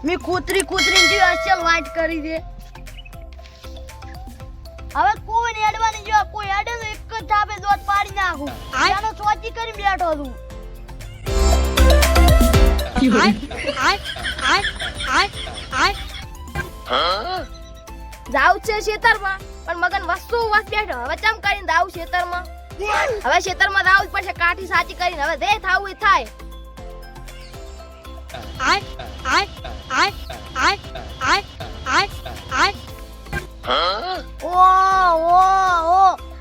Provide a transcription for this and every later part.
મી કૂતરી જે અસલ વાટ કરી દે હવે કોઈ એડવાની જો કોઈ એડે તો એક જ થાપે દોત પાડી નાખું આનો સોચી કરી બેઠો છું જાવ છે ખેતરમાં પણ મગન વસ્તુ વાત બેઠો હવે ચમ કરીને જાવ ખેતરમાં હવે ખેતરમાં જાવ પડશે કાઠી સાચી કરીને હવે જે થાવું એ થાય ઓ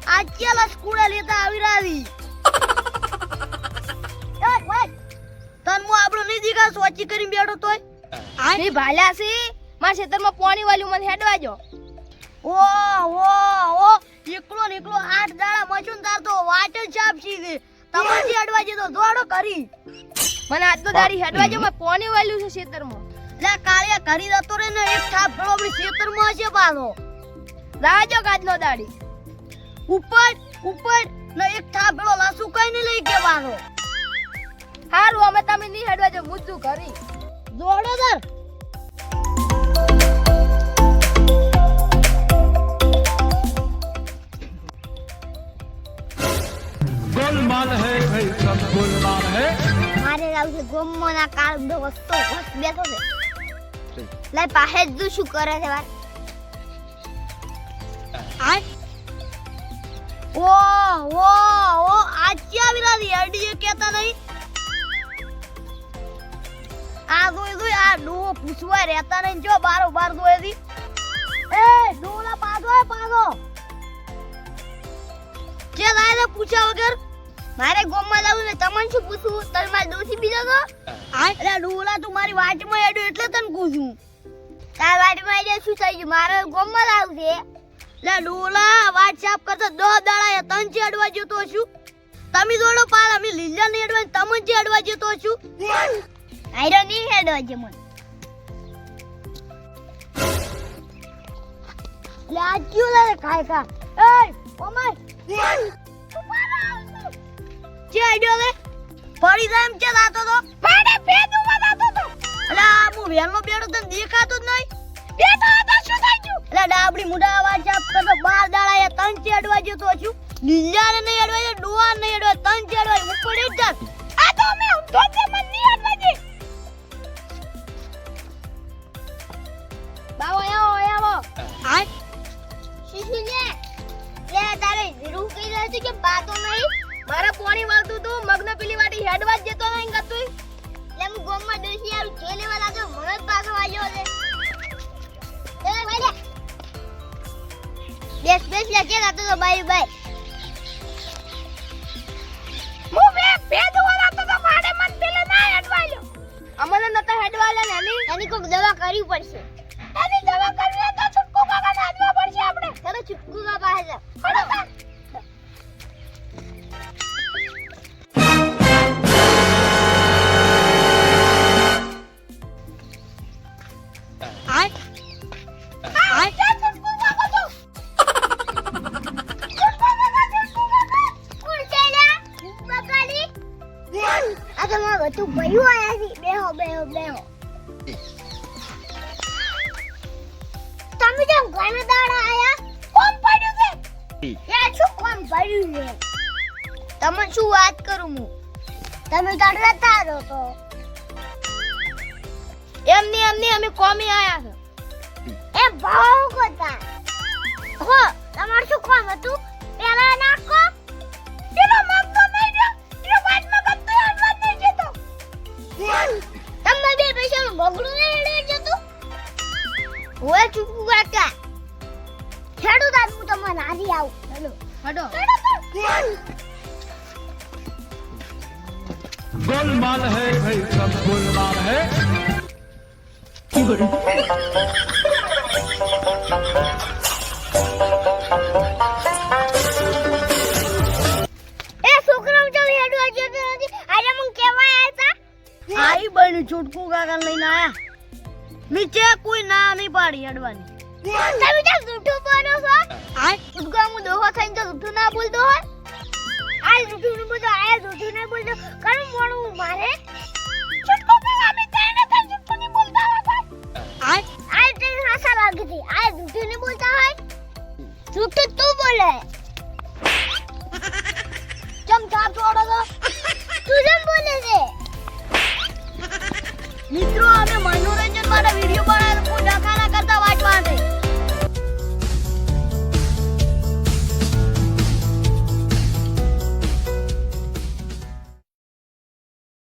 આ ચેલા સ્કૂલે લેતા આવી રાવી તન મુ આપણો ની દીકા સોચી કરીને બેઠો તોય ની ભાલ્યા છે મારા ખેતરમાં પાણી વાલ્યું મને હેડવા જો ઓ એકલો નીકળો 8 દાડા મચુંદાર તો વાટ જ ચાપસી દે તમારી અડવા જે તો દોડો કરી મને આજ તો દાડી હેડવા જો મેં પાણી વાલ્યું છે ખેતરમાં લે કાળિયા કરી દતો રે ને એક થાપ ભળો આપણી ખેતરમાં હશે પાછો રાજો ગાજનો દાડી ઉપર ને એક થાપ ભળો લાસુ કઈ ને લઈ કે પાછો હારું અમે તમે ની હેડવા જો મુદ્દું કરી દોડો દર गोलमाल है भाई सब गोलमाल है મારે રાવ છે ગોમોના કાળ બે વસ્તો બસ બેઠો છે લે પાહે જ શું કરે છે વાર ઓ આચ્યા વિલાદી અડી કેતા નહીં આ દોય આ ડો પૂછવા રહેતા નહીં જો બારો બાર દોય દી એ ડોલા પાછો જે લાયને પૂછ્યા વગર મારે ગોમમાં જાવું ને તમને શું પૂછું તમે માર દોશી બીજો તો અરે ડોલા તું મારી વાટમાં એડો એટલે તને પૂછું તાર વાટમાં એડે શું થઈ ગયું મારે ગોમમાં જાવું છે લે ડોલા વાટ સાફ કરતો 10 દાડા તન ચેડવા જતો છું તમે દોડો પાર અમે લીલા ને એડવા તમને ચેડવા જતો છું આઈરો ની હેડવા જે મન લે આ ક્યું લે ખાય કા એ ઓમાય જે આઈડિયો લે પડી જાય એમ કે લાતો તો પાડે ભેદું વાતો તો અલા મુ વેલનો બેડો તને દેખાતો જ નહીં બેઠો હતો શું થઈ ગયું અલા ડાબડી મુડા આવાજ આપ કરતો 12 દાડા એ તન ચેડવા જતો છું લીલાને નહીં અડવા જે ડોવા નહીં અડવા તન ચેડવા ઉપર જ જા આ તો મે તો જે મન નહીં અડવા જે બાવો આવો આ શીશુ લે તારે રૂ કઈ રહે છે કે બાતો નહીં મારા પાણી વાળતું તું મગનો પેલી વાટી હેડવા જ જતો નહીં ગતું લે હું ગોમમાં દોશી આરું જે લેવા લાગે મને જ પાછો આવ્યો છે એ ભાઈ બેસ લે કે લાતો તો બાય હું ભેદું વાળતો તો મારે મન પેલે ના હેડવાલ્યો અમને નતા હેડવાલ્યા ને એની કોક દવા કરવી પડશે એની દવા કરવી તો છુટકુ કાકાને હાથમાં પડશે આપણે ચલો છુટકુ કા પાસે જા તું ભયું આયા છે બેહો તમે જેમ ઘણા દાડા આયા કોમ પડ્યું છે યાર શું કોમ પડ્યું છે તમે શું વાત કરું હું તમે તડતા રહો તો એમની અમે કોમી આયા છે એ ભાવ કોતા હો તમાર શું કોમ હતું પેલા નાખો પેલો મગનો નહીં જો એ વાટમાં ગત્તો અડવા નહીં જતો તમે બે પૈસાનું બગડું નહીં એડે જતું ઓય ચૂકુ કાકા છેડું દાદ હું તમને આજી આવું હડો गोलमाल है भाई सब गोलमाल है એ છોકરાઓ ચાલ હેડવા જતો નથી આજે મને કેવા આયા હતા આઈ બન છોટકુ કાકા લઈને આયા નીચે કોઈ ના નહીં પાડી હેડવાની તમે તો જૂઠું બોલો છો આ ઉડગા મુ દોહો થઈને તો જૂઠું ના બોલતો હોય આ જૂઠું ને બોલતો આ જૂઠું ને બોલતો કરું મોણું મારે છુટકો કાકા અમે તેને તને જુઠ્ઠું નહીં બોલતા હોય જૂઠું તું બોલે ચમ થાપ છોડો તો તું જેમ બોલે છે